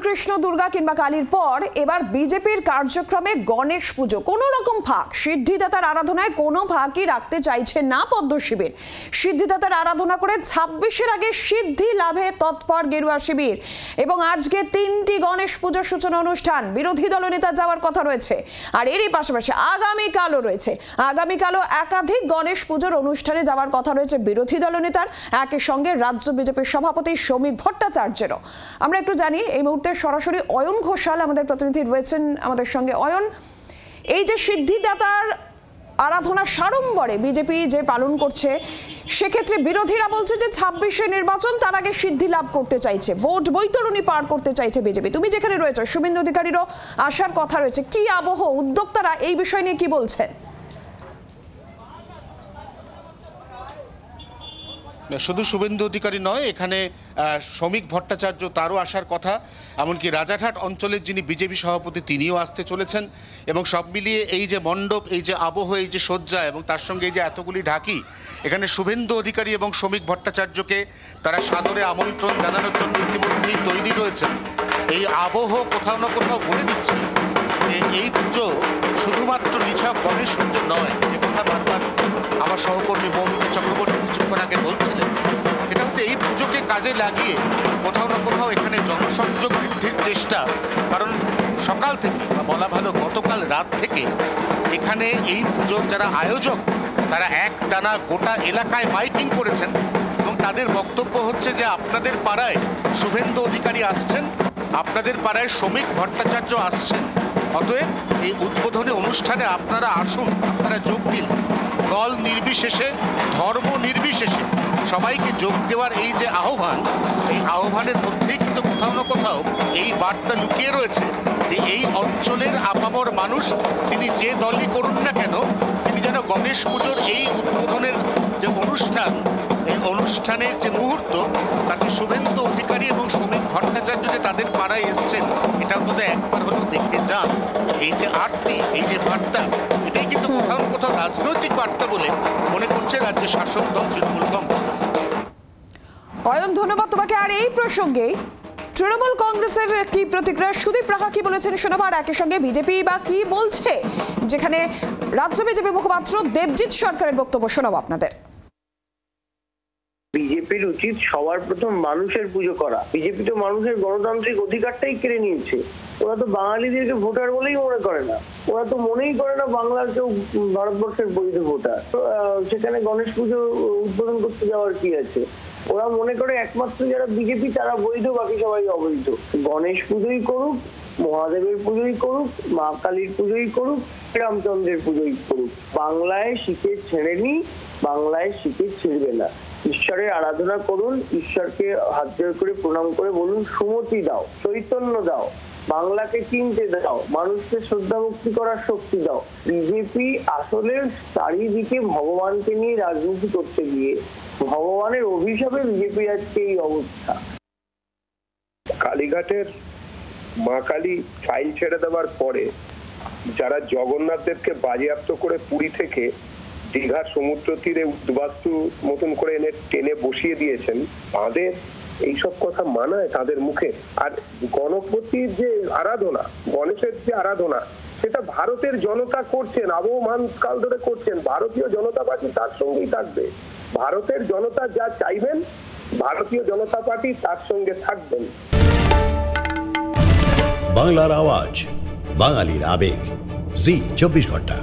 কৃষ্ণ দুর্গা কিংবা কালীর পর এবার বিজেপির কার্যক্রমে গণেশ পুজো। কোনো রকম ফাঁক, সিদ্ধিদাতার আরাধনায় কোনো ফাঁকই রাখতে চাইছে না পদ্ম শিবির। সিদ্ধিদাতার আরাধনা করে 26-এর আগে সিদ্ধি লাভে তৎপর গেরুয়া শিবির। এবং আজকে 3টি গণেশ পুজোর সূচনা অনুষ্ঠান, বিরোধী দলনেতা যাওয়ার কথা রয়েছে। আর এরই পাশাপাশি আগামীকালও রয়েছে, আগামীকালও একাধিক গণেশ পুজোর অনুষ্ঠানে যাওয়ার কথা রয়েছে বিরোধী দলনেতার, একই সঙ্গে রাজ্য বিজেপির সভাপতি শ্রমিক ভট্টাচার্যেরও। আমরা একটু জানি, এই মুহূর্তে সরাসরি অয়ন ঘোষাল আমাদের প্রতিনিধি রয়েছেন আমাদের সঙ্গে। অয়ন, এই যে সিদ্ধিদাতার আরাধনা সাড়ম্বরে বিজেপি যে পালন করছে, সেক্ষেত্রে বিরোধীরা বলছে যে 26-এ নির্বাচন, তার আগে সিদ্ধি লাভ করতে চাইছে, ভোট বৈতরণী পার করতে চাইছে বিজেপি। তুমি যেখানে রয়েছে, শুভেন্দু অধিকারীরও আসার কথা রয়েছে। কি আবহ, উদ্যোক্তারা এই বিষয় নিয়ে কি বলছে? শুধু শুভেন্দু অধিকারী নয়, এখানে শ্রমিক ভট্টাচার্য, তারও আসার কথা। এমনকি রাজারহাট অঞ্চলের যিনি বিজেপি সভাপতি, তিনিও আসতে চলেছেন। এবং সব মিলিয়ে এই যে মণ্ডপ, এই যে আবহ, এই যে সজ্জা এবং তার সঙ্গে এই যে এতগুলি ঢাকি, এখানে শুভেন্দু অধিকারী এবং শ্রমিক ভট্টাচার্যকে তারা সাদরে আমন্ত্রণ জানানোর জন্য ইতিমধ্যেই তৈরি রয়েছেন। এই আবহ কোথাও না কোথাও বলে দিচ্ছে যে এই পুজো শুধুমাত্র নিছক গণেশ পুজো নয়, যে কথা বারবার আমার সহকর্মী মৌমিতা চক্রবর্তী কিছুক্ষণ আগে বলছিলেন। এটা হচ্ছে এই পুজোকে কাজে লাগিয়ে কোথাও না কোথাও এখানে জনসংযোগ বৃদ্ধির চেষ্টা। কারণ সকাল থেকে, বা বলা ভালো গতকাল রাত থেকে, এখানে এই পুজোর যারা আয়োজক, তারা এক টানা গোটা এলাকায় মাইকিং করেছেন এবং তাদের বক্তব্য হচ্ছে যে আপনাদের পাড়ায় শুভেন্দু অধিকারী আসছেন, আপনাদের পাড়ায় শ্রমিক ভট্টাচার্য আসছেন, অতএব এই উদ্বোধনী অনুষ্ঠানে আপনারা আসুন, আপনারা যোগ দিন। দল নির্বিশেষে, ধর্ম নির্বিশেষে সবাইকে যোগ দেওয়ার এই যে আহ্বান, এই আহ্বানের মধ্যেই কিন্তু কোথাও না কোথাও এই বার্তা লুকিয়ে রয়েছে যে এই অঞ্চলের আপামর মানুষ, তিনি যে দলই করুন না কেন, তিনি যেন গণেশ পুজোর এই উদ্বোধনের যে অনুষ্ঠান, এই অনুষ্ঠানের যে মুহূর্ত, তাতে শুভেন্দু অধিকারী এবং শ্রমিক ভট্টাচার্য যে তাদের পাড়ায় এসছেন, এটা অন্তত একবার হলেও দেখে যান। এই যে আরতি, এই যে বার্তা, এটাই কিন্তু কোথাও না কোথাও রাজনৈতিক বার্তা বলে মনে করছে রাজ্যের শাসক দল তৃণমূল কংগ্রেস। অয়ন, ধন্যবাদ তোমাকে। আর এই প্রসঙ্গে তৃণমূল কংগ্রেসের কি প্রতিক্রিয়া, সুদীপ রাহা কি বলেছেন শোনাবো, আর একই সঙ্গে বিজেপি বা কি বলছে, যেখানে রাজ্য বিজেপি মুখপাত্র দেবজিৎ সরকারের বক্তব্য শোনাবো আপনাদের। বিজেপির উচিত সবার প্রথম মানুষের পুজো করা। বিজেপি তো মানুষের গণতান্ত্রিক অধিকারটাই কেড়ে নিয়েছে। ওরা তো বাঙালিদেরকে ভোটার বলেই মনে করে না, ওরা তো মনেই করে না বাংলার কেউ ভারতবর্ষের বৈধ ভোটার। সেখানে গণেশ পুজো উদ্বোধন করতে যাওয়ার কি আছে? ওরা মনে করে একমাত্র যারা বিজেপি তারা বৈধ, বাকি সবাই অবৈধ। গণেশ পুজোই করুক, মহাদেবের পুজোই করুক, মা কালীর পুজোই করুক, রামচন্দ্রের পুজোই করুক, বাংলায় শিখে ছেড়েনি, বাংলায় শিখে ছিড়বে না। ঈশ্বরের আরাধনা করুন, ঈশ্বরকে হাত জোড় করে প্রণাম করে বলুন সুমতি দাও, চৈতন্য দাও, বাংলাকে চিনতে দাও, মানুষকে শ্রদ্ধা ভক্তি করার শক্তি দাও। বিজেপি আসলে চারিদিকে ভগবানকে নিয়ে রাজনীতি করতে গিয়ে ভগবানের অভিশাপে বিজেপির আজকে এই অবস্থা। কালীঘাটের মা কালী ফাইল ছেড়ে দেওয়ার পরে যারা জগন্নাথ দেবকে বাজেয়াপ্ত করে পুরী থেকে দীঘার সমুদ্র তীরে উদ্বাস্তু মতন করে এনে টেনে বসিয়ে দিয়েছেন, তাদের এইসব কথা মানায় তাদের মুখে? আর গণপতির যে আরাধনা, গণেশের যে আরাধনা, সেটা ভারতের জনতা করছেন, আবহমান কাল ধরে করছেন। ভারতীয় জনতা পার্টি তার সঙ্গেই থাকবে। ভারতের জনতা যা চাইবেন, ভারতীয় জনতা পার্টি তার সঙ্গে থাকবেন। বাংলার আওয়াজ, বাঙালির আবেগ, জি 24 ঘন্টা।